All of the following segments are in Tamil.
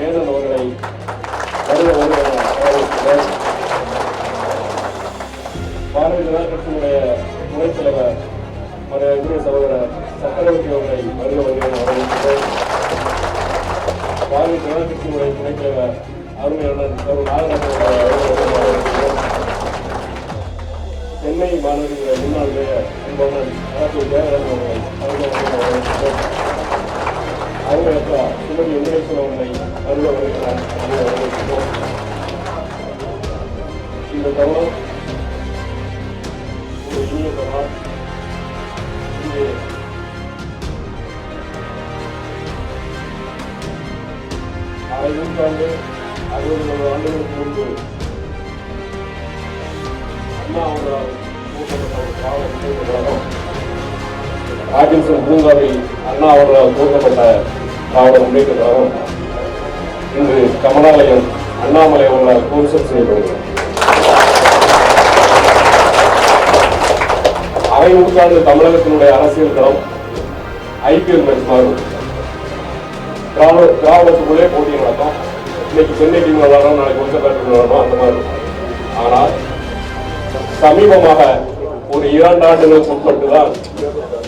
மேனன் அவர்களை பாரதிய ஜனதா கட்சியினுடைய துணைத் தலைவர் மரியாதைக்குரிய சகோதரர் சக்கரவர்த்தி அவர்களை வரவேற்கிறேன். பாரதிய ஜனதா கட்சியினுடைய துணைத் தலைவர் அருமையாளர் சென்னை மாநகரின் முன்னாள் மேயர் அன்பழகன் அவர்களுக்கு திருமதி வெங்கடேஸ்வரன் அவர்களை வருகிறார். இந்த தருணம் ஒரு இனிய தருணம். இங்கே அரை நூற்றாண்டு 60 ஆண்டுகளுக்கு முன்பு அண்ணா அவர்களால் ராஜின்சன் பூங்காவில் அண்ணா அவர்களால் துவக்கப்பட்ட திராவிட முன்னேற்ற கழகம் இன்று கமலாலயம் அண்ணாமலை அவர்களால் கோன்சல் செய்யப்படுகிறது. அரை நூற்றாண்டு தமிழகத்தினுடைய அரசியல் களம் ஐபிஎல் மேட்ச் மாறும். திராவிடத்துக்குள்ளே போட்டி நடக்கும். இன்னைக்கு சென்னை டீம் விளையாடும், நாளைக்கு ஒன்சப்பேட்டை விளையாடும், அந்த மாதிரி. ஆனால் சமீபமாக ஒரு 2 ஆண்டுகளுக்கு உட்பட்டுதான்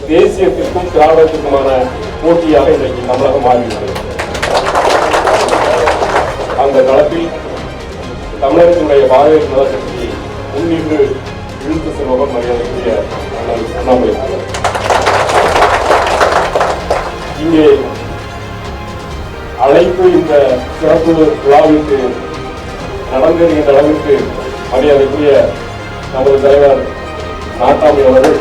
தேசியத்திற்கும் திராவிடத்திற்குமான போட்டியாக இன்றைக்கு தமிழகம் மாறியுள்ளது. அந்த களத்தில் தமிழகத்தினுடைய பாரதிய ஜனதா கட்சி முன்னின்று இழுத்து செல்வகம் மரியாதைக்குரிய அண்ணாமலை. இங்கே அழைப்பு இந்த சிறப்பு விழாவிற்கு நடந்தேறுகின்ற அளவிற்கு மரியாதைக்குரிய நமது தலைவர் நாட்டாமை அவர்கள்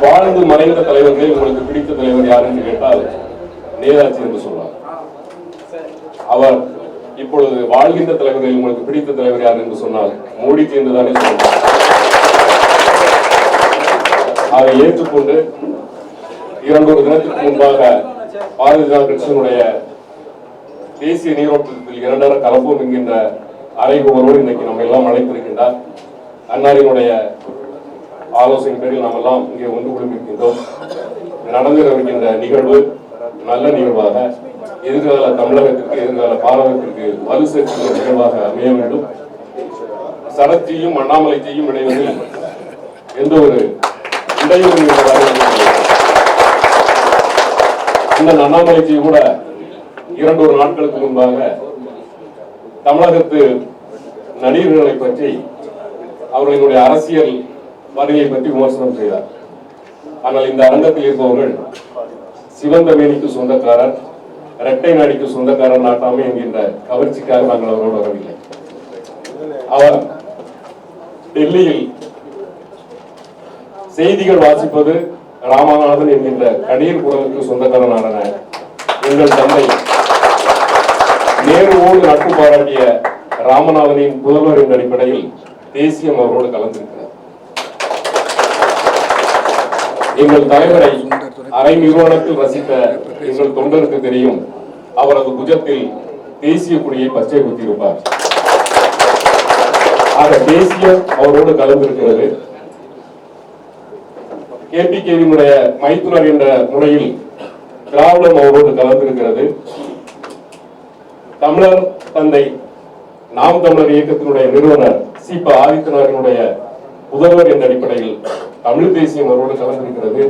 வாழ்ந்து மறைந்த தலைவர்கள் உங்களுக்கு பிடித்த தலைவர் யார் என்று கேட்டால் நேதாஜி என்று சொன்னார். அவர் இப்பொழுது வாழ்கின்ற தலைவர்கள் உங்களுக்கு பிடித்த தலைவர் யார் என்று சொன்னார் மோடிஜி என்றுதானே சொன்னார். அதை ஏற்றுக்கொண்டு 2 தினத்திற்கு முன்பாக பாரதிய ஜனதா கட்சியினுடைய தேசிய நீரோட்டத்தில் 2 கலப்போம் என்கின்ற அறைகூவலோடு இன்னைக்கு நம்ம எல்லாம் அழைத்திருக்கின்றார். அன்னாரினுடைய ஆலோசனை பேரில் நாம் எல்லாம் இங்கே ஒன்று குழுமிருக்கின்றோம். நடந்து வருகின்ற நிகழ்வு நல்ல நிகழ்வாக எதிர்கால தமிழகத்திற்கு எதிர்கால பாரதத்திற்கு வலு சேர்க்கின்ற நிகழ்வாக அமைய வேண்டும். சரத்தியும் அண்ணாமலைஜியும் இடைவெளியில் எந்த ஒரு இடைவெளி அண்ணன் அண்ணாமலைஜி கூட 2 நாட்களுக்கு முன்பாக தமிழகத்து நடிகர்களை பற்றி அவர்களுடைய அரசியல் வருகையை பற்றி விமர்சனம் செய்தார். ஆனால் இந்த அரங்கத்தில் இருப்பவர்கள் சிவந்த மேனிக்கு சொந்தக்காரர், இரட்டை நாடிக்கு சொந்தக்காரர் நாட்டாமை என்கின்ற கவர்ச்சிக்காக நாங்கள் அவரோடு வரவில்லை. அவர் டெல்லியில் செய்திகள் வாசிப்பது ராமநாதன் என்கின்ற கணீர் குரலுக்கு சொந்தக்காரனான எங்கள் தந்தை நேருவோடு நட்பு பாராட்டிய ராமநாதனின் புதல்வர் என்ற அடிப்படையில் தேசியம் அவரோடு கலந்திருக்கிறார். எங்கள் தலைவரை அரை நிறுவனத்தில் ரசித்த எங்கள் தொண்டருக்கு தெரியும், அவரது புஜத்தில் தேசிய கொடியை பச்சை குத்தியிருப்பார். ஆக தேசியம் அவரோடு கலந்திருக்கிறது. கேபிகேவினுடைய மைத்துனர் என்ற முறையில் திராவிடம் அவரோடு கலந்திருக்கிறது. தமிழர் தந்தை நாம் தமிழர் இயக்கத்தினுடைய நிறுவனர் சி.ப. ஆதித்தனாரினுடைய புதல்வர் என்ற அடிப்படையில் தமிழ் தேசியம் அவரோடு கலந்திருக்கிறது.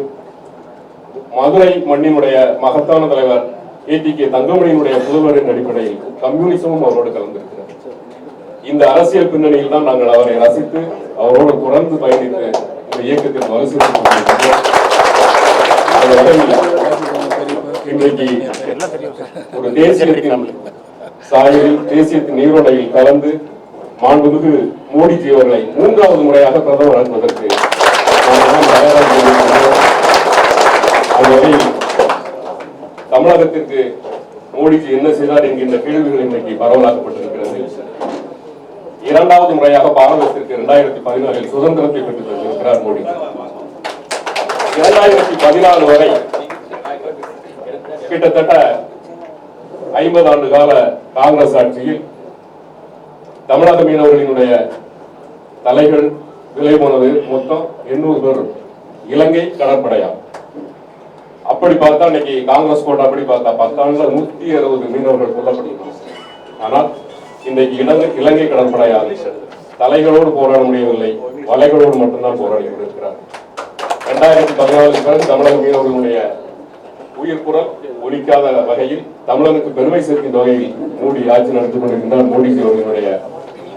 மதுரை மண்ணினுடைய மகத்தான தலைவர் ஏ.டி.கே. தங்கமணியினுடைய புதல்வர் என்ற அடிப்படையில் கம்யூனிசமும் அவரோடு கலந்திருக்கிறது. இந்த அரசியல் பின்னணியில் தான் நாங்கள் அவரை ரசித்து அவரோடு தொடர்ந்து பயணித்து இந்த இயக்கத்தில் வலு சேர்த்து இன்றைக்கு ஒரு தேசியத்தின் சாயலில் தேசியத்தின் நீரோடையில் கலந்து மாண்புமிகு மோடிஜி அவர்களை 3வது முறையாக பிரதமர் ஆக்குவதற்கு தமிழகத்திற்கு மோடிஜி என்ன செய்தார் என்கின்ற கேள்விகள் இன்றைக்கு பரவலாக்கப்பட்டிருக்கிறது. 2வது முறையாக பாரதத்திற்கு 2014 சுதந்திரத்தை பெற்றுத் தந்திருக்கிறார் மோடி. 2014 வரை கிட்டத்தட்ட 50 ஆண்டு கால காங்கிரஸ் ஆட்சியில் தமிழக மீனவர்களினுடைய தலைகள் விலை போனது மொத்தம் 800 பேர் இலங்கை கடற்படையாம். அப்படி பார்த்தா இன்னைக்கு காங்கிரஸ் கோட்டை அப்படி பார்த்தா 10 ஆண்டுல 160 மீனவர்கள் கொல்லப்பட்டிருக்காங்க. ஆனால் இன்றைக்கு இலங்கை கடற்படையால் தலைகளோடு போராட முடியவில்லை, வலைகளோடு மட்டும்தான் போராடி கொண்டிருக்கிறார். 2014 பிறகு தமிழக மீனவர்களுடைய உயிர் குரல் ஒலிக்காத வகையில் தமிழனுக்கு பெருமை சேர்க்கின்ற வகையில் மோடி ஆட்சி நடத்தி கொண்டிருக்கின்றார். மோடிஜி அவர்களுடைய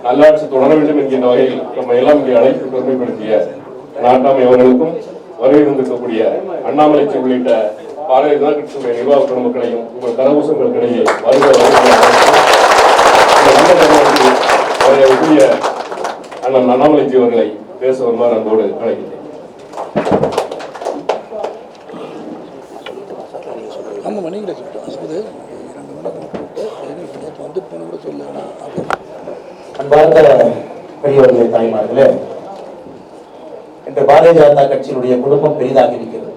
நல்லாட்சி தொடர வேண்டும் என்கின்ற வகையில் நம்ம எல்லாம் இங்கே அழைத்து பெருமைப்படுத்திய நாட்டாமை அவர்களுக்கும் வருகை இருந்திருக்கக்கூடிய அண்ணாமலை உள்ளிட்ட பாரதிய ஜனதா கட்சியுடைய நிர்வாக குடும்பங்களையும் உங்கள் கரகூசங்களுக்கிடையே வருகிற அண்ணன் அண்ணாமலைஜி அவர்களை பேச வருமாறு அன்போடு அழைக்கிறேன். அன்பார்ந்த பெரியவர்களே, தாய்மார்களே, இன்று பாரதிய ஜனதா கட்சியினுடைய குடும்பம் பெரிதாக இருக்கிறது.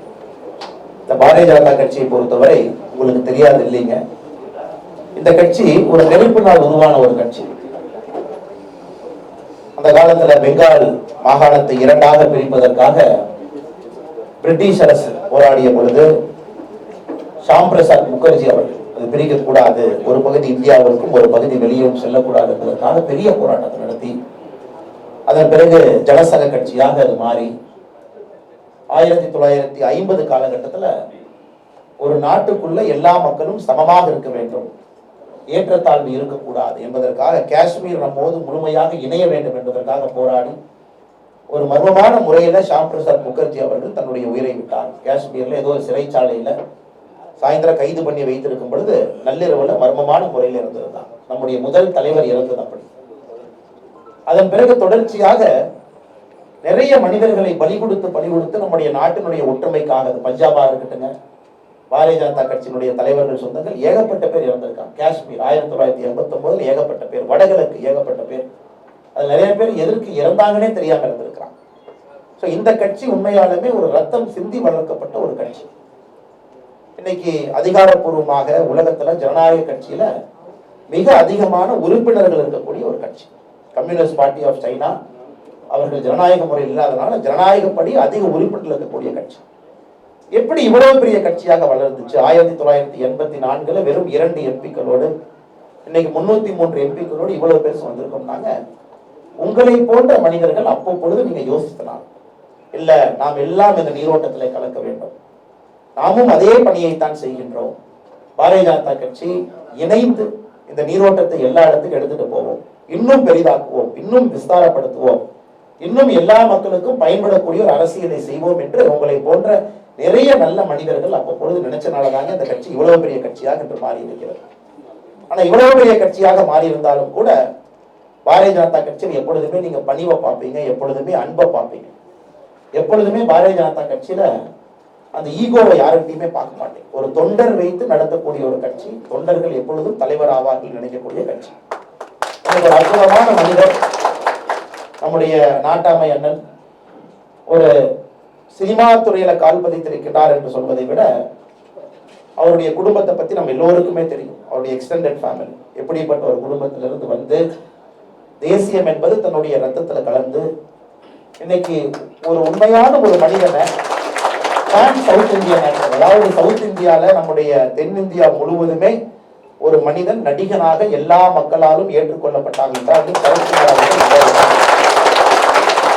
இந்த பாரதிய ஜனதா கட்சியை பொறுத்தவரை உங்களுக்கு தெரியாது இல்லைங்க, இந்த கட்சி ஒரு நெருப்பினால் உருவான ஒரு கட்சி. அந்த காலத்துல பெங்கால் மாகாணத்தை 2ஆக பிரிப்பதற்காக பிரிட்டிஷ் அரசு போராடிய பொழுது ஷாம் பிரசாத் முகர்ஜி அவர்கள் அது பிரிக்க கூடாது, ஒரு பகுதி இந்தியாவிற்கும் ஒரு பகுதி வெளியும் செல்லக்கூடாது என்பதற்காக பெரிய போராட்டத்தை நடத்தி அதன் பிறகு ஜனசங்க கட்சியாக அது மாறி 1950 காலகட்டத்தில் ஒரு நாட்டுக்குள்ள எல்லா மக்களும் சமமாக இருக்க வேண்டும், ஏற்றத்தாழ்வு இருக்கக்கூடாது என்பதற்காக காஷ்மீர் நம்மோடு முழுமையாக இணைய வேண்டும் என்பதற்காக போராடி ஒரு மர்மமான முறையில ஷாம் பிரசாத் முகர்ஜி அவர்கள் தன்னுடைய உயிரை விட்டார். காஷ்மீர்ல ஏதோ ஒரு சிறைச்சாலையில சாயந்தரம் கைது பண்ணி வைத்திருக்கும் பொழுது நள்ளிரவுல மர்மமான முறையில் இருந்ததுதான் நம்முடைய முதல் தலைவர் இறந்தது. அப்படி அதன் பிறகு தொடர்ச்சியாக நிறைய மனிதர்களை பலி கொடுத்து நம்முடைய நாட்டினுடைய ஒற்றுமைக்காக, பஞ்சாபா இருக்கட்டுங்க, பாரதிய ஜனதா கட்சியினுடைய தலைவர்கள் சொந்தங்கள் ஏகப்பட்ட பேர் இறந்திருக்காங்க. காஷ்மீர் 1989 ஏகப்பட்ட பேர், வடகிழக்கு ஏகப்பட்ட பேர், அது நிறைய பேர் எதற்கு இறந்தாங்கன்னே தெரியாம இருந்திருக்கிறாங்க. இந்த கட்சி உண்மையாலுமே ஒரு ரத்தம் சிந்தி வளர்க்கப்பட்ட ஒரு கட்சி. இன்னைக்கு அதிகாரப்பூர்வமாக உலகத்துல ஜனநாயக கட்சியில மிக அதிகமான உறுப்பினர்கள் இருக்கக்கூடிய ஒரு கட்சி. கம்யூனிஸ்ட் பார்ட்டி ஆஃப் சைனா அவர்கள் ஜனநாயக முறை இல்லாதனால ஜனநாயகப்படி அதிக உறுப்பினர்கள் இருக்கக்கூடிய கட்சி. எப்படி இவ்வளவு பெரிய கட்சியாக வளர்ந்துச்சு? 1984 வெறும் 2 எம்பிக்களோடு இன்னைக்கு 303 எம்பிக்களோடு இவ்வளவு பேர் வந்திருக்கோம்னாங்க. உங்களை போன்ற மனிதர்கள் அப்பொழுது நீங்க யோசித்தனால் இல்ல, நாம் எல்லாம் இந்த நீரோட்டத்திலே கலக்க வேண்டும், நாமும் அதே பணியைத்தான் செய்கின்றோம், பாரதிய ஜனதா கட்சி இணைந்து இந்த நீரோட்டத்தை எல்லா இடத்துக்கும் எடுத்துட்டு போவோம், இன்னும் பெரிதாக்குவோம், இன்னும் விஸ்தாரப்படுத்துவோம், இன்னும் எல்லா மக்களுக்கும் பயன்படக்கூடிய ஒரு அரசியலை செய்வோம் என்று உங்களை போன்ற நிறைய நல்ல மனிதர்கள் அப்பொழுது நினைச்சனாலதாங்க இந்த கட்சி இவ்வளவு பெரிய கட்சியாக இன்று மாறி இருக்கிறது. ஆனா இவ்வளவு பெரிய கட்சியாக மாறி இருந்தாலும் கூட பாரதிய ஜனதா கட்சியில் எப்பொழுதுமே நீங்க பணிவை பார்ப்பீங்க, எப்பொழுதுமே அன்பை பார்ப்பீங்க. எப்பொழுதுமே பாரதிய ஜனதா கட்சியில அந்த ஈகோவை யாருக்கிட்டையுமே பார்க்க மாட்டேன். ஒரு தொண்டர் வைத்து நடத்தக்கூடிய ஒரு கட்சி, தொண்டர்கள் எப்பொழுதும் தலைவர் ஆவார்கள் நினைக்கக்கூடிய கட்சி. ஒரு அற்புதமான மனிதர் நம்முடைய நாட்டாமை அண்ணன் ஒரு சினிமா துறையில கால் பதித்திருக்கிறார் என்று சொல்வதை விட அவருடைய குடும்பத்தை பத்தி நம்ம எல்லோருக்குமே தெரியும். அவருடைய எக்ஸ்டெண்டட் ஃபேமிலி எப்படிப்பட்ட ஒரு குடும்பத்திலிருந்து வந்து தேசியம் என்பது தன்னுடைய ரத்தத்துல கலந்து இன்னைக்கு ஒரு உண்மையான ஒரு மனிதனை சவுத் இந்தியன் ஆக்டர், அதாவது சவுத் இந்தியால நம்முடைய தென்னிந்தியா முழுவதுமே ஒரு மனிதன் நடிகனாக எல்லா மக்களாலும் ஏற்றுக்கொள்ளப்பட்டாங்க என்றால்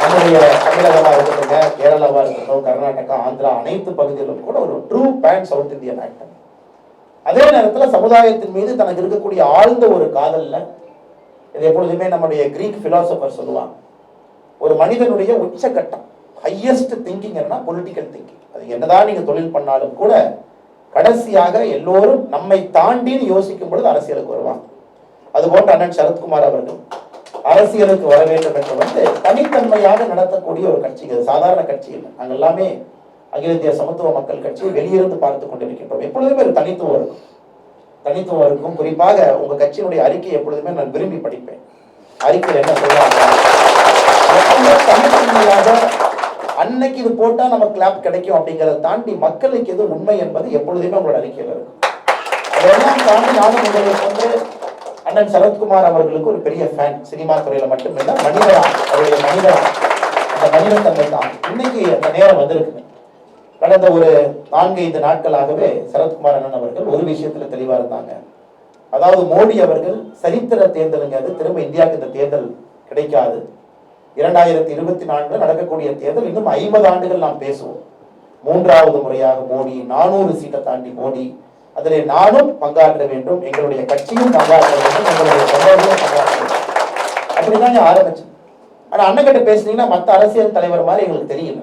நம்முடைய தமிழகமா இருக்கட்டும், கேரளாவா இருக்கட்டும், கர்நாடகா, ஆந்திரா அனைத்து பகுதிகளிலும் கூட ஒரு true pan South Indian actor. அதே நேரத்துல சமுதாயத்தின் மீது தனக்கு இருக்கக்கூடிய ஆழ்ந்த ஒரு காதல்ல, இது எப்பொழுதுமே நம்முடைய கிரீக் பிலாசபர் சொல்லுவாங்க, ஒரு மனிதனுடைய உச்சகட்டம் ஹையஸ்ட் திங்கிங் என்ன பொலிட்டிக்கல் திங்கிங். அது என்னதான் நீங்க தொழில் பண்ணாலும் கூட கடைசியாக எல்லோரும் நம்மை தாண்டின்னு யோசிக்கும் பொழுது அரசியலுக்கு வருவாங்க. அது போன்ற அண்ணன் சரத்குமார் அவர்கள் அரசியலுக்கு வர வேண்டும் என்று வந்து தனித்தன்மையாக நடத்தக்கூடிய ஒரு கட்சி. இது சாதாரண கட்சி இல்லை. நாங்கள் எல்லாமே அகில இந்திய சமத்துவ மக்கள் கட்சியை வெளியிருந்து பார்த்து கொண்டிருக்கின்றோம். எப்பொழுதுமே ஒரு தனித்துவம் இருக்கும், தனித்துவம் இருக்கும். குறிப்பாக உங்க கட்சியினுடைய அறிக்கை எப்பொழுதுமே நான் விரும்பி படிப்பேன். அறிக்கை என்ன சொல்றாங்க, தனித்தன்மையாக அன்னைக்கு இது போட்டா நம்ம கிளாப் கிடைக்கும் அப்படிங்கிறத தாண்டி மக்களுக்கு எது உண்மை என்பது எப்பொழுதுமே உங்களோட அறிக்கையில் இருக்கும். அதெல்லாம் தாண்டி நானும் உங்களுக்கு வந்து அண்ணன் சரத்குமார் அவர்களுக்கு ஒரு பெரிய ஃபேன். சினிமா துறையில மட்டுமில்ல, மனிதனா அவருடைய மனிதனா அந்த மனிதத்தன்மை தான் இன்னைக்கு அந்த நேரம் வந்திருக்கு. கடந்த ஒரு 4-5 நாட்களாகவே சரத்குமார் அண்ணன் அவர்கள் ஒரு விஷயத்துல தெளிவா இருந்தாங்க. அதாவது மோடி அவர்கள் சரித்திர தேர்தலுங்கிறது திரும்ப இந்தியாவுக்கு இந்த தேர்தல் கிடைக்காது. 2024 நடக்கக்கூடிய தேர்தல் இன்னும் 50 ஆண்டுகள் நாம் பேசுவோம். 3வது முறையாக மோடி, 400 சீட்டை தாண்டி மோடி, அதிலே நானும் பங்காற்ற வேண்டும், எங்களுடைய கட்சியும் பங்காற்ற வேண்டும், எங்களுடைய தொண்டர்களும் பங்காற்ற வேண்டும். அப்படிதான் ஆரம்பிச்சு. ஆனா அண்ணன் கிட்ட பேசுனீங்கன்னா மற்ற அரசியல் தலைவர் மாதிரி எங்களுக்கு தெரியல.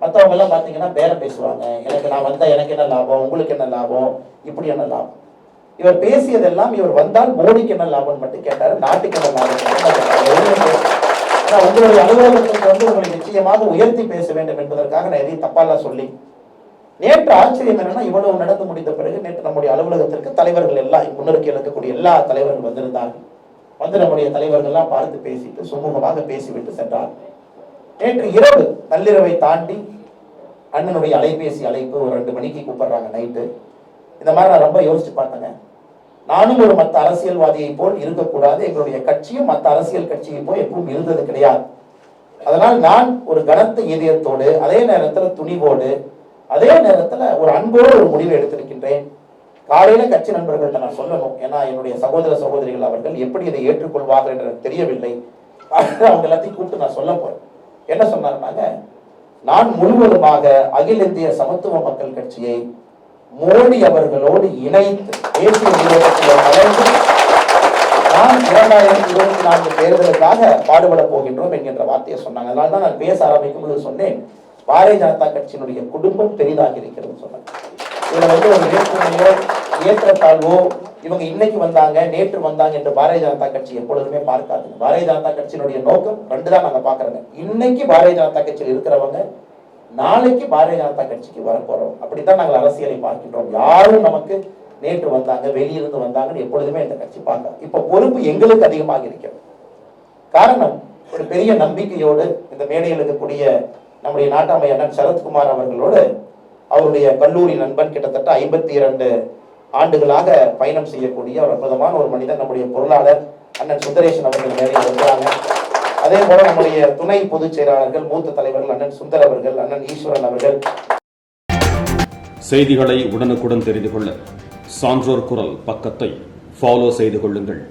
மற்றவங்க எல்லாம் பாத்தீங்கன்னா பேரம் பேசுவாங்க. நான் வந்தா எனக்கு என்ன லாபம், உங்களுக்கு என்ன லாபம், இப்படி என்ன லாபம். இவர் பேசியதெல்லாம் இவர் வந்தால் மோடிக்கு என்ன லாபம் மட்டும் கேட்டாரு, நாட்டுக்கு என்ன லாபம். உங்களுடைய அலுவலகத்திற்கு உங்களை நிச்சயமாக உயர்த்தி பேச வேண்டும் என்பதற்காக நான் எதையும் தப்பாலாம் சொல்லி. நேற்று ஆச்சரியம் என்னன்னா, இவ்வளவு நடந்து முடிந்த பிறகு நேற்று நம்முடைய அலுவலகத்திற்கு தலைவர்கள் எல்லாம் முன்னிறுக்கி இருக்கக்கூடிய எல்லா தலைவர்கள் வந்திருந்தார்கள். வந்து நம்முடைய தலைவர்கள் எல்லாம் பார்த்து பேசிட்டு சுமூகமாக பேசிவிட்டு சென்றார். நேற்று இரவு நள்ளிரவை தாண்டி அண்ணனுடைய அலைபேசி அழைப்பு ஒரு 2 மணிக்கு கூப்பிடுறாங்க நைட்டு. இந்த மாதிரி நான் ரொம்ப யோசிச்சு பார்த்தேங்க. நானும் ஒரு மற்ற அரசியல்வாதியை போல் இருக்கக்கூடாது, எங்களுடைய கட்சியும் மற்ற அரசியல் கட்சியை போல் எப்பவும் இருந்தது கிடையாது. அதனால் நான் ஒரு கனத்த இதயத்தோடு, அதே நேரத்தில் துணிவோடு, அதே நேரத்தில் ஒரு அன்போடு ஒரு முடிவை எடுத்திருக்கின்றேன். காலையில கட்சி நண்பர்கள்ட்ட நான் சொல்லணும். ஏன்னா என்னுடைய சகோதர சகோதரிகள் அவர்கள் எப்படி இதை ஏற்றுக்கொள்வார்கள் என்று எனக்கு தெரியவில்லை. அவங்க எல்லாத்தையும் கூப்பிட்டு நான் சொல்ல போறேன். என்ன சொன்னாருன்னாங்க, நான் முழுவதுமாக அகில இந்திய சமத்துவ மக்கள் கட்சியை மோடி அவர்களோடு இணைத்து தேசிய நிறுவனத்தில் கலந்து நான் 2024 தேர்தலுக்காக பாடுபட போகின்றோம் என்கின்ற வார்த்தையை சொன்னாங்க. அதனால தான் நான் பேச ஆரம்பிக்கும் பொழுது சொன்னேன், பாரதிய ஜனதா கட்சியினுடைய குடும்பம் பெரிதாக இருக்கிறது சொன்னாங்க. இதுல ஒரு வேற்றுமையோ ஏற்றத்தாழ்வோ, இவங்க இன்னைக்கு வந்தாங்க நேற்று வந்தாங்க என்று பாரதிய ஜனதா கட்சி எப்பொழுதுமே பார்க்காது. பாரதிய ஜனதா கட்சியினுடைய நோக்கம் 2 தான் நாங்க பாக்குறோங்க. இன்னைக்கு பாரதிய ஜனதா கட்சியில் இருக்கிறவங்க நாளைக்கு பாரதிய ஜனதா கட்சிக்கு வரப்போறோம். அப்படித்தான் நாங்கள் அரசியலை பார்க்கின்றோம். யாரும் நமக்கு நேற்று வந்தாங்க வெளியிருந்து வந்தாங்கன்னு எப்பொழுதுமே இந்த கட்சி பார்க்க. இப்ப பொறுப்பு எங்களுக்கு அதிகமாக இருக்கிறது. காரணம், ஒரு பெரிய நம்பிக்கையோடு இந்த மேடையில் இருக்கக்கூடிய நம்முடைய நாட்டாமை அண்ணன் சரத்குமார் அவர்களோடு அவருடைய கல்லூரி நண்பன் கிட்டத்தட்ட 52 ஆண்டுகளாக பயணம் செய்யக்கூடிய ஒரு அற்புதமான ஒரு மனிதன் நம்முடைய பொருளாளர் அண்ணன் சுந்தரேசன் அவர்கள் மேடையில் இருக்கிறாங்க. அதே போல நம்முடைய துணை பொதுச் செயலாளர்கள், மூத்த தலைவர்கள் அண்ணன் சுந்தர் அவர்கள், அண்ணன் ஈஸ்வரன் அவர்கள். செய்திகளை உடனுக்குடன் தெரிந்து கொள்ள சான்றோர் குரல் பக்கத்தை ஃபாலோ செய்து கொள்ளுங்கள்.